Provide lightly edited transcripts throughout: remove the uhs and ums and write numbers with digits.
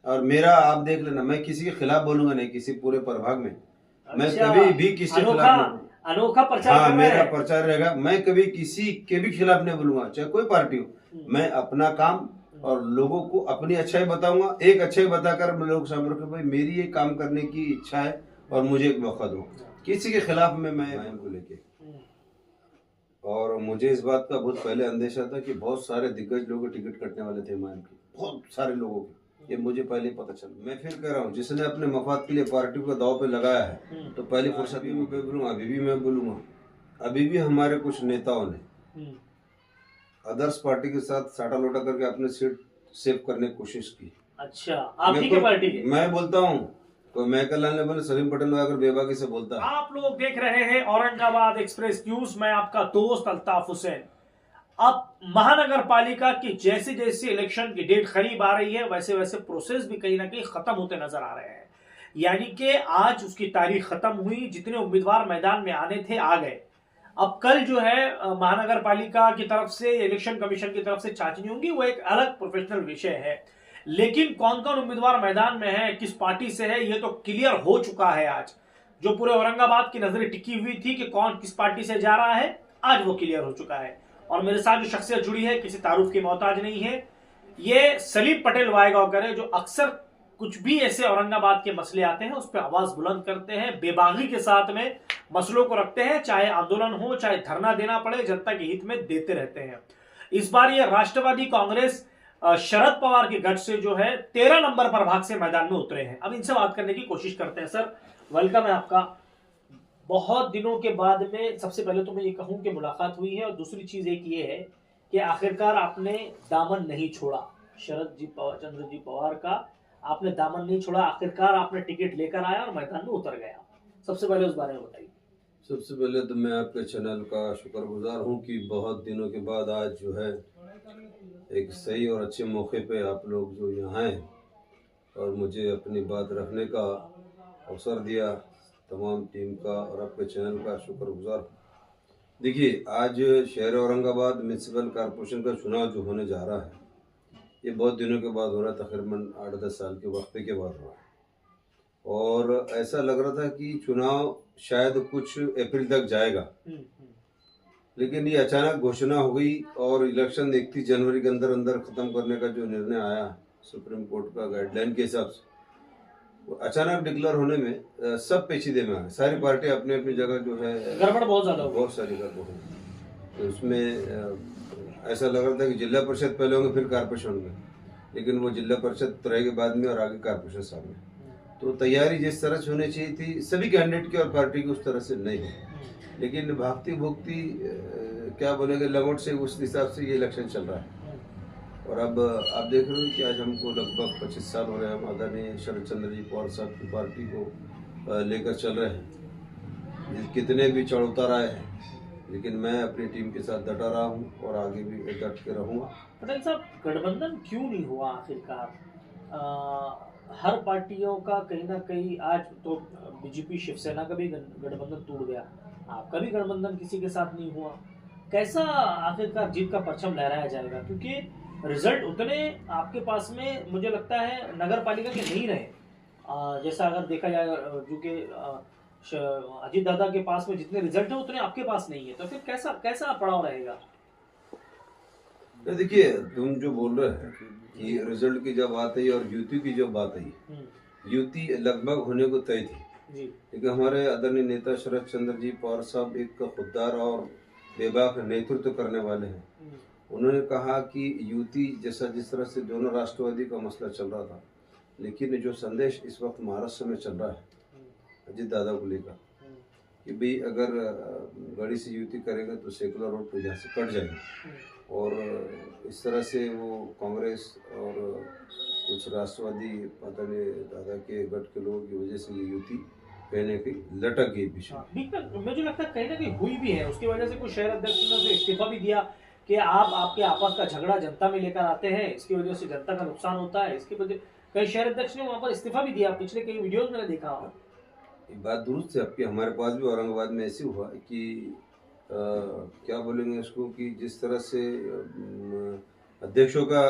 और मेरा आप देख लेना, मैं किसी के खिलाफ बोलूंगा नहीं, किसी पूरे प्रभाग में मैं अच्छा, कभी भी किसी के खिलाफ नहीं बोलूंगा। अनोखा प्रचार हाँ, कर रहे मेरा हैं। प्रचार रहेगा, मैं कभी किसी के भी खिलाफ नहीं बोलूंगा, चाहे कोई पार्टी हो। मैं अपना काम और लोगों को अपनी अच्छाई बताऊंगा, एक अच्छाई बताकर मैं लोग सामने रखूं, भाई मेरी ये काम करने की इच्छा है और मुझे एक मौका दो। किसी के खिलाफ में मैं को लेके, और मुझे इस बात का बहुत पहले अंदेशा था कि बहुत सारे दिग्गज लोग टिकट कटने वाले थे हिमायत के, बहुत सारे लोगों के, ये मुझे पहले ही पता चला। मैं फिर कह रहा हूँ, जिसने अपने मफाद के लिए पार्टी को दाव पे लगाया है, तो पहली फुर्सत में मैं बोलूँगा, अभी भी मैं बोलूँगा, अभी भी हमारे कुछ नेताओं ने अदर्स पार्टी के साथ साटा लोटा करके अपने सीट सेव करने की कोशिश की। अच्छा, आप ही के पार्टी के? मैं बोलता हूँ, तो मैं कल्याण बोले सलीम पटेल अगर बेबाकी से बोलता है। आप लोग देख रहे हैं औरंगाबाद एक्सप्रेस न्यूज, मैं आपका दोस्त अल्ताफ हुसैन। अब महानगर पालिका की जैसे जैसे इलेक्शन की डेट करीब आ रही है, वैसे वैसे प्रोसेस भी कहीं ना कहीं खत्म होते नजर आ रहे हैं। यानी कि आज उसकी तारीख खत्म हुई, जितने उम्मीदवार मैदान में आने थे आ गए। अब कल जो है महानगर पालिका की तरफ से, इलेक्शन कमीशन की तरफ से छानबीन होंगी, वो एक अलग प्रोफेशनल विषय है। लेकिन कौन कौन उम्मीदवार मैदान में है, किस पार्टी से है, ये तो क्लियर हो चुका है आज। जो पूरे औरंगाबाद की नजरें टिकी हुई थी कि कौन किस पार्टी से जा रहा है, आज वो क्लियर हो चुका है। और मेरे साथ जो शख्सियत जुड़ी है, किसी तारुफ की मोहताज नहीं है, ये सलीम पटेल वायगांवकर है, जो अक्सर कुछ भी ऐसे औरंगाबाद के मसले आते हैं उस पर आवाज बुलंद करते हैं, बेबागी के साथ में मसलों को रखते हैं, चाहे आंदोलन हो, चाहे धरना देना पड़े, जनता के हित में देते रहते हैं। इस बार ये राष्ट्रवादी कांग्रेस शरद पवार के गठ से जो है 13 नंबर प्रभाग से मैदान में उतरे हैं। अब इनसे बात करने की कोशिश करते हैं। सर, वेलकम है आपका। बहुत दिनों के बाद में सबसे पहले तो मैं ये कहूं कि मुलाकात हुई है, और दूसरी चीज एक ये है कि आखिरकार आपने दामन नहीं छोड़ा, शरद जी चंद्र जी पवार का आपने दामन नहीं छोड़ा, आखिरकार आपने टिकट लेकर आया और मैदान में उतर गया। सबसे पहले उस बारे में बताइए। सबसे पहले तो मैं आपके चैनल का शुक्रगुजार हूं कि बहुत दिनों के बाद आज जो है एक सही और अच्छे मौके पे आप लोग जो यहाँ हैं और मुझे अपनी बात रखने का अवसर दिया, तमाम टीम का और आपके चैनल का शुक्रगुजार हूँ। देखिए, आज शहर औरंगाबाद म्यूनसिपल कॉरपोरेशन का चुनाव जो होने जा रहा है, ये बहुत दिनों के बाद हो रहा है, तकरीबन 8-10 साल के वक्फे के बाद हो रहा है। और ऐसा लग रहा था कि चुनाव शायद कुछ अप्रैल तक जाएगा, लेकिन ये अचानक घोषणा हो गई और इलेक्शन 31 जनवरी के अंदर अंदर खत्म करने का जो निर्णय आया सुप्रीम कोर्ट का गाइडलाइन के हिसाब से, वो अचानक डिक्लेयर होने में सब पेचीदे में आ गए। सारी पार्टी अपनी अपनी जगह जो है, गड़बड़ बहुत ज्यादा, बहुत सारी गड़बड़ हुई। तो उसमें ऐसा लग रहा था कि जिला परिषद पहले होंगे फिर कारपोरेशन होंगे, लेकिन वो जिला परिषद रहेगी बाद में और आगे कारपोरेशन सामने। तो तैयारी जिस तरह से होनी चाहिए थी सभी कैंडिडेट की और पार्टी की, उस तरह से नहीं हुई। लेकिन भागती भुगती क्या बोलेंगे लगोट से, उस हिसाब से ये इलेक्शन चल रहा है। और अब आप देख रहे हो कि आज हमको लगभग 25 साल हो रहे हैं, हम आदरणीय शरद चंद्र जी पवार साहब की पार्टी को लेकर चल रहे हैं। कितने भी चढ़ उतार आए हैं, लेकिन मैं अपनी टीम के साथ डटा रहा हूँ और आगे भी डट के रहूँगा। पटेल साहब, गठबंधन क्यों नहीं हुआ आखिरकार? हर पार्टियों का कहीं ना कहीं, आज तो बीजेपी शिवसेना का भी गठबंधन टूट गया, आपका भी गठबंधन किसी के साथ नहीं हुआ। कैसा आखिरकार जीत का परचम लहराया जाएगा? क्योंकि रिजल्ट उतने आपके पास में मुझे लगता है नगर पालिका के नहीं रहे। जैसा अगर देखा जाए, जो कि अजीत दादा के पास में जितने रिजल्ट है उतने आपके पास नहीं है, तो फिर कैसा कैसा पड़ाव रहेगा? देखिए, तुम जो बोल रहे हैं कि रिजल्ट की जब बात आई और युति की जो बात आई, युति लगभग होने को तय थी, लेकिन हमारे आदरणीय नेता शरद चंद्र जी पवार साहब एक खुददार और बेबाक नेतृत्व करने वाले हैं। उन्होंने कहा कि युति जैसा जिस तरह से दोनों राष्ट्रवादी का मसला चल रहा था, लेकिन जो संदेश इस वक्त महाराष्ट्र में चल रहा है अजीत दादा को लेकर कि भाई अगर गाड़ी से युति करेगा तो सेकुलर रोड तो यहाँ से कट जाएगा। और इस तरह से वो कांग्रेस और कुछ राष्ट्रवादी पता नहीं दादा के गठ के लोगों की वजह से ये युति कहने की लटक गई पीछे। मुझे लगता है कहीं ना कहीं हुई भी है, उसकी वजह से कुछ शहर अध्यक्ष ने तो इस्तीफा भी दिया कि आप आपके आपस का झगड़ा जनता में लेकर आते हैं, इसकी वजह से जनता का नुकसान होता है। इसकी वजह कई शहर अध्यक्ष ने वहां पर इस्तीफा भी दिया, पिछले कई वीडियोज मैंने देखा। बात दुरुस्त है आपकी, हमारे पास भी औरंगाबाद में ऐसे हुआ कि क्या बोलेंगे इसको कि जिस तरह से अध्यक्षों का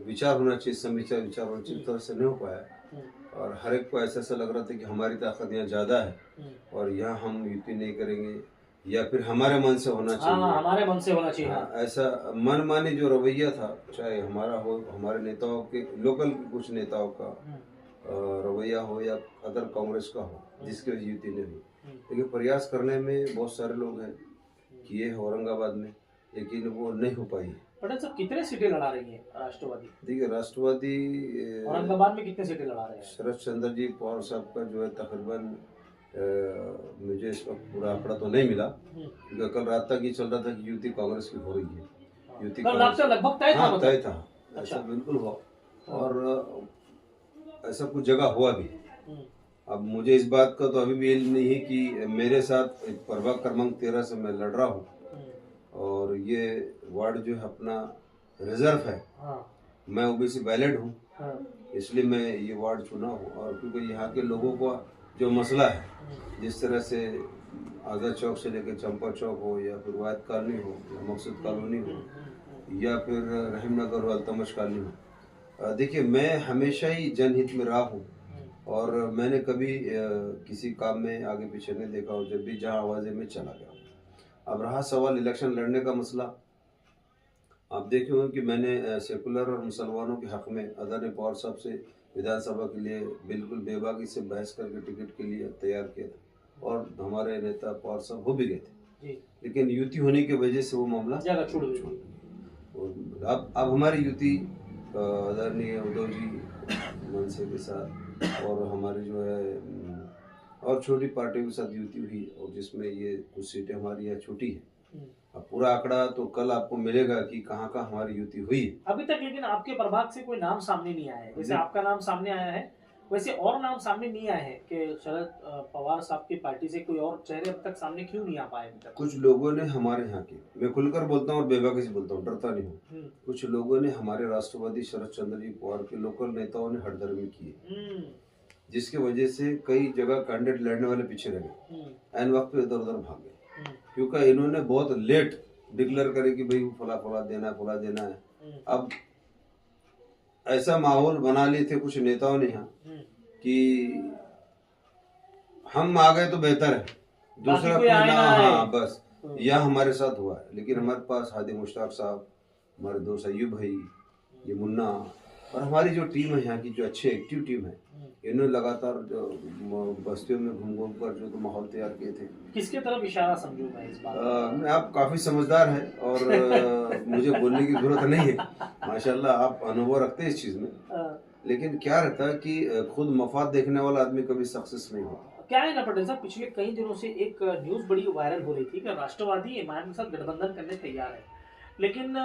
विचार होना चाहिए, समीक्षा विचार होना चाहिए, तरह से नहीं हो पाया। और हर एक को ऐसा लग रहा था कि हमारी ताकत यहाँ ज़्यादा है और यहाँ हम यूपी नहीं करेंगे या फिर हमारे मन से होना चाहिए। हाँ, हमारे मन से होना चाहिए। हाँ, ऐसा मनमानी जो रवैया था, चाहे हमारा हो, हमारे नेताओं के, लोकल कुछ नेताओं का रवैया हो या अदर कांग्रेस का हो, जिसकी वजह यूती नहीं हुई। लेकिन प्रयास करने में बहुत सारे लोग हैं किए औरंगाबाद में, लेकिन वो नहीं हो पाई। पटेल साहब कितने सीटें लड़ा रही है राष्ट्रवादी? देखिए, राष्ट्रवादी औरंगाबाद में कितने सीटें लड़ा रहे हैं? शरद चंद्र जी पवार साहब का जो है तकरीबन मुझे इस वक्त पूरा आंकड़ा तो नहीं मिला, क्योंकि कल रात तक ये चल रहा था कि यूती कांग्रेस की हो रही है। यूती लगभग तय था। हाँ, तय था। ऐसा बिल्कुल हुआ और ऐसा कुछ जगह हुआ भी। अब मुझे इस बात का तो अभी भी इल्म नहीं है कि मेरे साथ प्रभाग क्रमांक 13 से मैं लड़ रहा हूँ और ये वार्ड जो है अपना रिजर्व है। मैं ओबीसी बैलेट हूँ, इसलिए मैं ये वार्ड चुना हूँ। और क्योंकि यहाँ के लोगों का जो मसला है, जिस तरह से आज़ाद चौक से लेकर चंपा चौक हो या फिर वायद कॉलोनी हो या मकसूद कॉलोनी हो या फिर रहीम नगर हो, अल्तमश कॉलोनी हो, देखिए मैं हमेशा ही जनहित में रहा हूँ और मैंने कभी किसी काम में आगे पीछे नहीं देखा और जब भी जहाँ आवाज़ें में चला गया। अब रहा सवाल इलेक्शन लड़ने का मसला, आप देखे होंगे कि मैंने सेकुलर और मुसलमानों के हक में आदरणीय पवार साहब से विधानसभा के लिए बिल्कुल बेबाकी से बहस करके टिकट के लिए तैयार किया था और हमारे नेता पवार साहब हो भी गए थे, लेकिन युति होने की वजह से वो मामला छोड़ गया। अब हमारी युति आदरणीय उद्धव जी मनसे के साथ और हमारी जो है और छोटी पार्टियों के साथ युति हुई और जिसमें ये कुछ सीटें हमारी यहाँ छूटी है। अब पूरा आंकड़ा तो कल आपको मिलेगा कि कहाँ कहाँ हमारी युति हुई है अभी तक, लेकिन आपके प्रभाग से कोई नाम सामने नहीं आया है। जैसे आपका नाम सामने आया है, वैसे और नाम सामने नहीं आए हैं कि शरद पवार साहब की पार्टी से कोई और चेहरे अब तक सामने क्यों नहीं आ पाए अभी तक? कुछ लोगों ने हमारे यहाँ के, मैं खुलकर बोलता हूँ और बेबाकी से बोलता हूँ, डरता नहीं हूँ, कुछ लोगों ने हमारे राष्ट्रवादी शरद चंद्र जी पवार के लोकल नेताओं ने हठधर्मी किए, जिसकी वजह से कई जगह कैंडिडेट लड़ने वाले पीछे रह गए, एन वक्त पे इधर उधर भाग गए, क्योंकि इन्होंने बहुत लेट डिक्लेयर करे कि भाई फला फला देना है। अब ऐसा माहौल बना लिए थे कुछ नेताओं ने यहाँ कि हम आ गए तो बेहतर है, दूसरा कोई ना। हाँ, बस यह हमारे साथ हुआ है। लेकिन हमारे पास हादी मुश्ताक साहब, हमारे दोस्त अयूब भाई, ये मुन्ना और हमारी जो टीम है यहाँ की, जो अच्छी एक्टिव टीम है, इन्होंने लगातार जो बस्तियों में घूम घूम कर जो माहौल तैयार किए थे। किसके तरफ इशारा समझूं मैं इस बात? आप काफी समझदार है और मुझे बोलने की जरूरत नहीं है, माशाल्लाह आप अनुभव रखते हैं इस चीज में। लेकिन क्या रहता है कि खुद मफाद देखने वाला आदमी कभी सक्सेस नहीं होता। क्या है ना पटेल साहब, पिछले कई दिनों से एक न्यूज बड़ी वायरल हो रही थी कि राष्ट्रवादी एमआईएम के साथ गठबंधन करने तैयार है, लेकिन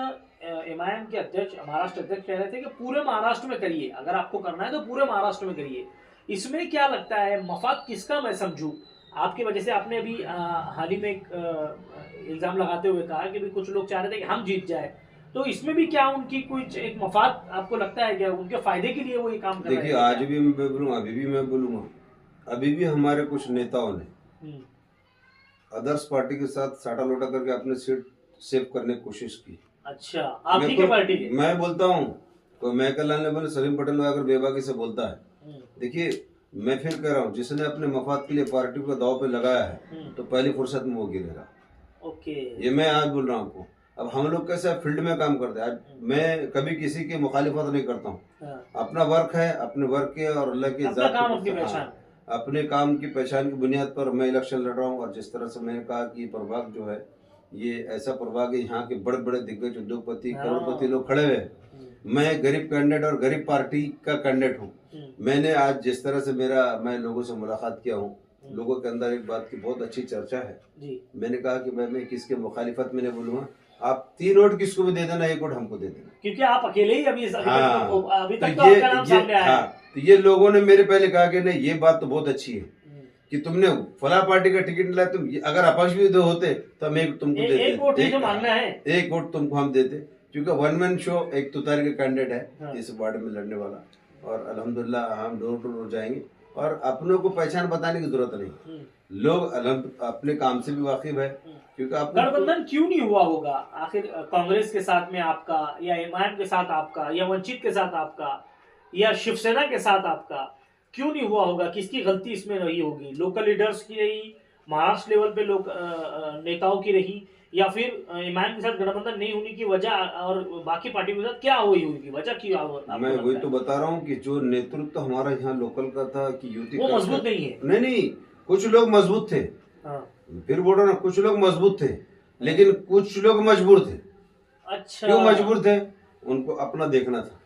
एमआईएम के अध्यक्ष, महाराष्ट्र अध्यक्ष कह रहे थे कि पूरे महाराष्ट्र में करिए, अगर आपको करना है तो पूरे महाराष्ट्र में करिए। इसमें क्या लगता है, मफाद किसका मैं समझूं? आपकी वजह से आपने अभी हाल ही में एक इल्जाम लगाते हुए कहा कि भी कुछ लोग चाह रहे थे कि हम जीत जाए, तो इसमें भी क्या उनकी कोई एक मफाद आपको लगता है क्या उनके फायदे के लिए वो ये काम कर रहे हैं? देखिए, आज भी मैं बोलूँगा, अभी भी मैं बोलूँगा, अभी भी हमारे कुछ नेताओं ने अदर्स पार्टी के साथ साटा लोटा करके अपने सीट सेव करने की कोशिश की। अच्छा, आप ही के पार्टी के? मैं बोलता हूँ, कोई महकलाल ने बोले, सलीम पटेल अगर बेबाकी से बोलता है, देखिए मैं फिर कह रहा हूँ, जिसने अपने मफाद के लिए पार्टी को दाव पे लगाया है तो पहली फुर्सत में वो गिरेगा। ओके, ये मैं आज बोल रहा हूँ आपको। अब हम लोग कैसे फील्ड में काम करते हैं, मैं कभी किसी की मुखालिफत नहीं करता हूँ। अपना वर्क है, अपने वर्क के और अल्लाह की जात अपने काम की पहचान की बुनियाद पर मैं इलेक्शन लड़ रहा हूँ। और जिस तरह से मैंने कहा कि प्रभाग जो है ये ऐसा प्रभाग है, यहाँ के बड़े बड़े दिग्गज उद्योगपति, करोड़पति लोग खड़े हुए, मैं गरीब कैंडिडेट और गरीब पार्टी का कैंडिडेट हूँ। मैंने आज जिस तरह से मैं लोगों से मुलाकात किया हूँ, लोगों के अंदर एक बात की बहुत अच्छी चर्चा है। मैंने कहा कि मैं किसके मुखालिफत में नहीं बोलूंगा, आप 3 वोट किसको भी दे देना, 1 वोट हमको दे देना, क्योंकि आप अकेले ही अभी तक तो आपका नाम सामने आया है। तो ये लोगों ने मेरे पहले कहा कि नहीं, ये बात तो बहुत अच्छी है कि तुमने फला पार्टी का टिकट लिया, तुम अगर अपक्ष भी 2 होते तो हम एक तुमको देते, 1 वोट तो मांगना है, 1 वोट तुमको हम देते, क्योंकि 1 मैन शो, एक तुतारी का कैंडिडेट है इस वार्ड में लड़ने वाला। और अल्हम्दुलिल्लाह हम डोर टू डोर जाएंगे और अपनों को पहचान बताने की जरूरत नहीं, लोग अपने काम से भी वाकिफ है क्योंकि आप गठबंधन क्यों नहीं हुआ होगा आखिर? कांग्रेस के साथ में आपका, या एमआईएम के साथ आपका, या वंचित के साथ आपका, या शिवसेना के साथ आपका क्यों नहीं हुआ होगा? किसकी गलती इसमें रही होगी? लोकल लीडर्स की रही, महाराष्ट्र लेवल पे लोग नेताओं की रही, या फिर एमआईएम के साथ गठबंधन नहीं होने की वजह और बाकी पार्टियों के साथ क्या हुई होगी? वजह क्यों? मैं वही तो बता रहा हूँ कि जो नेतृत्व हमारा यहाँ लोकल का था कि युति वो मजबूत नहीं है। नहीं, कुछ लोग मजबूत थे। फिर बोल रहा ना, कुछ लोग मजबूत थे लेकिन कुछ लोग मजबूर थे। अच्छा, क्यों मजबूर थे? उनको अपना देखना था,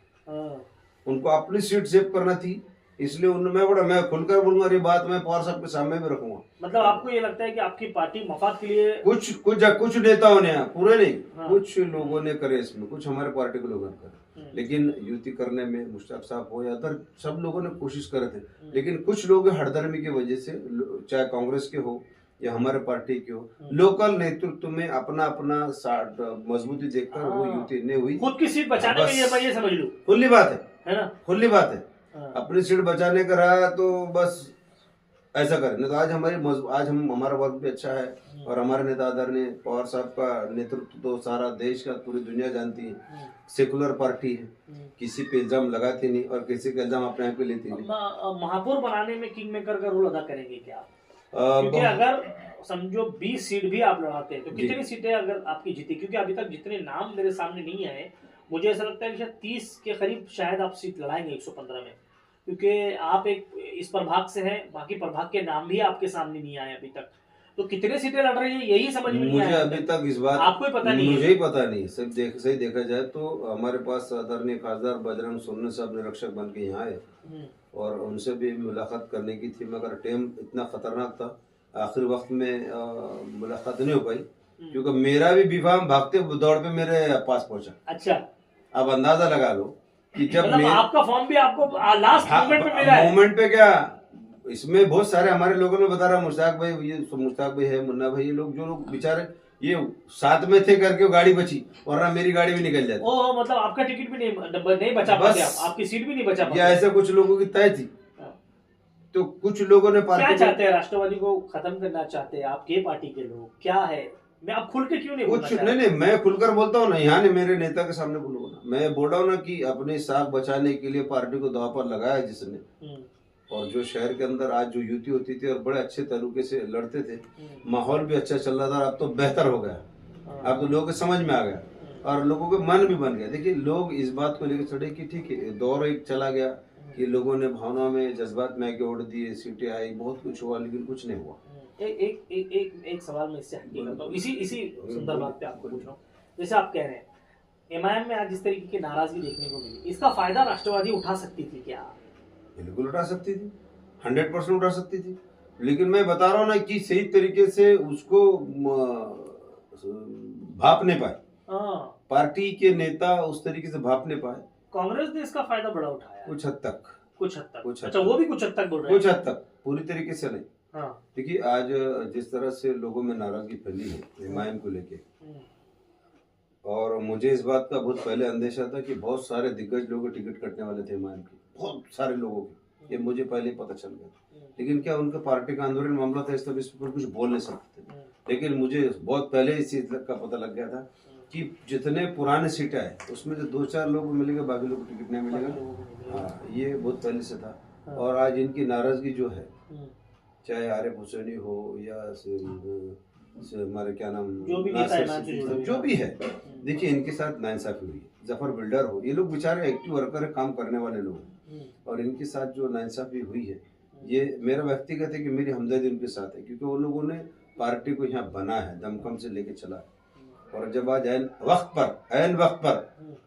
उनको अपनी सीट सेव करना थी, इसलिए मैं खुलकर बोलूंगा, ये बात मैं पवार साहब के सामने भी रखूंगा। मतलब आपको ये लगता है कि आपकी पार्टी मफाद के लिए कुछ नेताओं ने, पूरे नहीं, कुछ लोगों ने करे इसमें, कुछ हमारे पार्टी के लोगों ने करे, लेकिन युति करने में मुश्ताक साहब हो या अदर सब लोगों ने कोशिश करे थे, लेकिन कुछ लोग हड़दर्मी की वजह से, चाहे कांग्रेस के हो या हमारे पार्टी की हो, लोकल नेतृत्व में अपना अपना मजबूती देखकर वो युति नहीं हुई। खुद की सीट बचाने के लिए, मैं ये समझ लूं, खुली बात है ना? खुली बात है। अपनी सीट बचाने का रहा तो बस ऐसा करें, नहीं तो आज हमारा वर्क भी अच्छा है और हमारे नेता आदरणीय पवार साहब का नेतृत्व तो सारा देश का, पूरी दुनिया जानती है। सेकुलर पार्टी है, किसी पे इल्जाम लगाती नहीं और किसी का इल्जाम अपने आप पे लेती नहीं। महापौर बनाने में किंग मेकर का रोल अदा करेंगे क्या? क्योंकि अगर समझो 20 सीट भी आप लड़ाते हैं तो कितनी सीटें अगर आपकी जीती? क्योंकि अभी तक जितने नाम मेरे सामने नहीं आए, मुझे ऐसा लगता है कि शायद 30 के करीब शायद आप सीट लड़ाएंगे 115 में, क्योंकि आप एक इस प्रभाग से हैं, बाकी प्रभाग के नाम भी आपके सामने नहीं आए अभी तक। तो कितने सीटें लड़ रही है यही समझ में नहीं आया। मुझे अभी तक इस बात आपको ही पता नहीं, मुझे ही पता नहीं। सब सही देखा जाए तो हमारे पास आदरणीय खासदार बजरंग सोनी साहब निरीक्षक बन के यहाँ आए और उनसे भी मुलाकात करने की थी, मगर टाइम इतना खतरनाक था, आखिर वक्त में मुलाकात नहीं हो पाई, क्योंकि मेरा भी विवाह भागते दौड़ पे मेरे पास पहुंचा। अच्छा, अब अंदाजा लगा लो कि जब मतलब आपका फॉर्म भी आपको लास्ट मोमेंट पे मिला है। मोमेंट पे क्या, इसमें बहुत सारे हमारे लोगों ने बता रहा, मुश्ताक भाई, ये मुश्ताक भाई है, मुन्ना भाई, ये लोग बेचारे ये साथ में थे करके गाड़ी बची, वरना मेरी गाड़ी भी निकल जाती। ओह, मतलब आपका टिकट भी नहीं बचा पाते, आपकी सीट भी नहीं बचा पाते। ऐसे कुछ लोगों की तय थी। तो कुछ लोगों ने क्या चाहते हैं? राष्ट्रवादी को खत्म करना चाहते हैं आपके पार्टी के लोग? क्या है? मैं आप खुल के क्यों नहीं बोलना चाहते? नहीं, मैं खुलकर बोलता हूँ ना, यहाँ ने मेरे नेता के सामने बोलूंगा ना, मैं बोल रहा हूँ ना कि अपनी साख बचाने के लिए पार्टी को दांव पर लगाया जिसने, और जो शहर के अंदर आज जो युति होती थी और बड़े अच्छे तरीके से लड़ते थे, माहौल भी अच्छा चल रहा था, अब तो बेहतर हो गया, अब तो लोगों को समझ में आ गया और लोगों के मन भी बन गया। देखिए, लोग इस बात को लेकर चढ़े कि ठीक है, दौर एक चला गया कि लोगों ने भावना में, जज्बात में आगे ओढ़ दिए, सीटें आई, बहुत कुछ हुआ, लेकिन कुछ नहीं हुआ। एक सवाल मैं इससे हटके करता हूँ, इसी सुंदर बात पे आपको पूछ रहा हूँ। जैसे आप कह रहे हैं एमआईएम में आज जिस तरीके की नाराजगी देखने को मिली, इसका फायदा राष्ट्रवादी उठा सकती थी क्या? बिल्कुल उठा सकती थी, 100% उठा सकती थी, लेकिन मैं बता रहा हूँ ना कि सही तरीके से उसको भाप नहीं पाए, पार्टी के नेता उस तरीके से भाप नहीं पाए। कांग्रेस ने इसका फायदा बड़ा उठाया कुछ हद तक। अच्छा, वो भी कुछ हद तक बोल रहे हैं? कुछ हद तक, पूरी तरीके से नहीं। देखिए, आज जिस तरह से लोगों में नाराजगी फैली है एमआईएम को लेके, और मुझे इस बात का बहुत पहले अंदेशा था कि बहुत सारे दिग्गज लोग टिकट कटने वाले थे एमआईएम के, बहुत सारे लोगों के, ये मुझे पहले पता चल गया, लेकिन क्या उनका पार्टी का आंदोलन मामला था, इस पर कुछ बोल नहीं सकते थे। लेकिन मुझे बहुत पहले इस चीज का पता लग गया था कि जितने पुराने सीटें आए उसमें जो 2-4 लोग मिलेंगे, बाकी लोग को टिकट नहीं मिलेगा। हाँ, ये बहुत पहले से था। और आज इनकी नाराजगी जो है, चाहे आरिफ हुसैनी हो या हमारे क्या नाम, जो भी है, देखिए इनके साथ नाइंसाफी हुई है। जफर बिल्डर हो, ये लोग बेचारे एक्टिव वर्कर है, काम करने वाले लोग हैं, और इनके साथ जो नाइंसाफी हुई है, ये मेरा व्यक्तिगत है कि मेरी हमदर्दी उनके साथ है, क्योंकि वो लोगों ने पार्टी को यहाँ बना है, दमखम से लेके चला है, और जब आज ऐन वक्त पर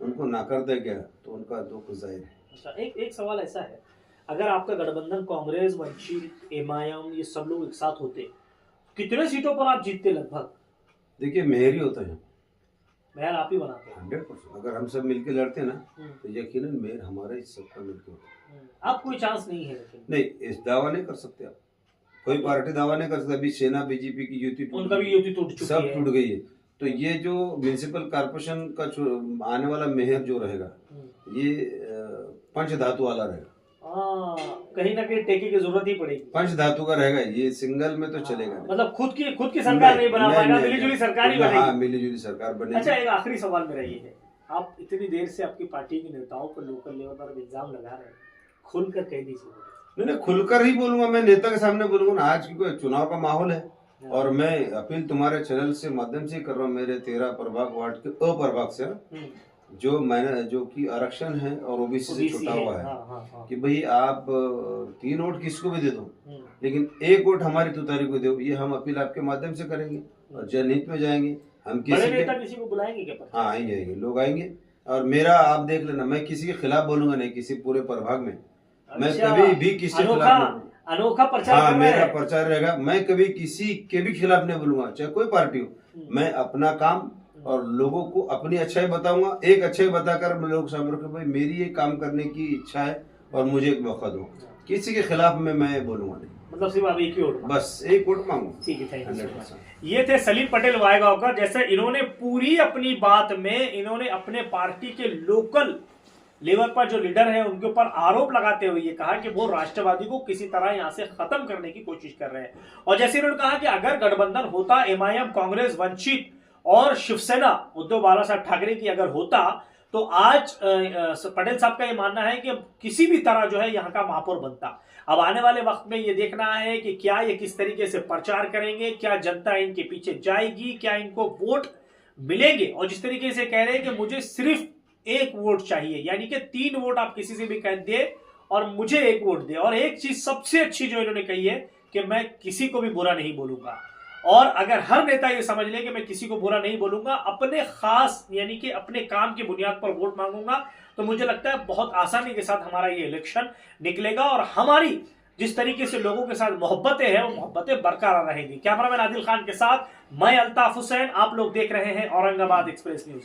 उनको नाकर दे गया तो उनका दुख जाहिर है। अच्छा, एक सवाल ऐसा है, अगर आपका गठबंधन कांग्रेस, वंचित, एमआईएम ये सब लोग एक साथ होते, कितने सीटों पर आप जीतते लगभग? देखिए, मेहर ही होता है, मेहर आप ही बनाते हैं 100%। अगर हम सब मिलके लड़ते ना तो यकीनन मेहर हमारा ही सबका मिलके होता है। आप कोई चांस नहीं है? लेकिन नहीं, इस दावा नहीं कर सकते आप, कोई पार्टी दावा नहीं कर सकती। अभी सेना बीजेपी की युति, उनका भी युति टूट चुकी है, सब टूट गई है। तो ये जो म्युनिसिपल कॉर्पोरेशन का आने वाला मेयर जो रहेगा, ये पंच धातु वाला रहेगा, कहीं ना कहीं टेके की जरूरत ही पड़ेगी। पंच धातु का रहेगा, ये सिंगल में तो चलेगा नहीं। मतलब खुद की सरकार नहीं बना पाएगा, मिलीजुली सरकार ही बनेगी। हाँ, मिलीजुली सरकार बनेगी। अच्छा, एक आखिरी सवाल मेरा ये है, आप इतनी देर से आपकी पार्टी के नेताओं पर लोकल लेवल पर इल्जाम लगा रहे हैं, खुलकर कह दीजिए। नहीं, खुलकर ही बोलूंगा, मैं नेता के सामने बोलूंगा ना। आज की चुनाव का माहौल है और मैं अपील तुम्हारे चैनल से माध्यम से कर रहा हूँ, मेरे 13 प्रभाग वार्ड के अप्रभाग से, जो कि आरक्षण है और ओबीसी से छुटा हुआ है, कि भाई आप 3 वोट किसको भी दे दो, लेकिन 1 वोट हमारी तुतारी को दो। ये हम अपील आपके माध्यम से करेंगे और जनहित में जाएंगे। हम किसी को बुलाएंगे क्या? हाँ, आएंगे, लोग आएंगे। और मेरा आप देख लेना, मैं किसी के खिलाफ बोलूंगा नहीं, किसी पूरे प्रभाग में मैं कभी भी किसी के खिलाफ, अनोखा प्रचार। हाँ, मेरा प्रचार रहेगा, मैं कभी किसी के भी खिलाफ नहीं बोलूंगा, चाहे कोई पार्टी हो। मैं अपना काम और लोगों को अपनी अच्छाई बताऊंगा, एक अच्छाई बताकर मैं लोग सामने रखूंगा, भाई मेरी ये काम करने की इच्छा है और मुझे एक मौका दो। किसी के खिलाफ में मैं बोलूंगा नहीं, मतलब सिर्फ आप एक ही वोट, बस 1 वोट मांगू। ठीक है, थैंक यू। ये थे सलीम पटेल वायगांवकर। जैसे इन्होंने पूरी अपनी बात में इन्होंने अपने पार्टी के लोकल लेवल पर जो लीडर है उनके ऊपर आरोप लगाते हुए ये कहा कि वो राष्ट्रवादी को किसी तरह यहां से खत्म करने की कोशिश कर रहे हैं। और जैसे इन्होंने कहा कि अगर गठबंधन होता एमआईएम, कांग्रेस, वंचित और शिवसेना उद्धव बाला साहब ठाकरे की अगर होता, तो आज पटेल साहब का ये मानना है कि किसी भी तरह जो है यहाँ का महापौर बनता। अब आने वाले वक्त में ये देखना है कि क्या ये किस तरीके से प्रचार करेंगे, क्या जनता इनके पीछे जाएगी, क्या इनको वोट मिलेंगे। और जिस तरीके से कह रहे हैं कि मुझे सिर्फ 1 वोट चाहिए, यानी कि 3 वोट आप किसी से भी कह दे और मुझे 1 वोट दे। और एक चीज सबसे अच्छी जो इन्होंने कही है कि मैं किसी को भी बुरा नहीं बोलूंगा। और अगर हर नेता ये समझ ले कि मैं किसी को बुरा नहीं बोलूंगा, अपने खास यानी कि अपने काम की बुनियाद पर वोट मांगूंगा, तो मुझे लगता है बहुत आसानी के साथ हमारा ये इलेक्शन निकलेगा और हमारी जिस तरीके से लोगों के साथ मोहब्बतें हैं वो मोहब्बतें बरकरार रहेंगी। कैमरामैन आदिल खान के साथ मैं अल्ताफ हुसैन, आप लोग देख रहे हैं औरंगाबाद एक्सप्रेस न्यूज।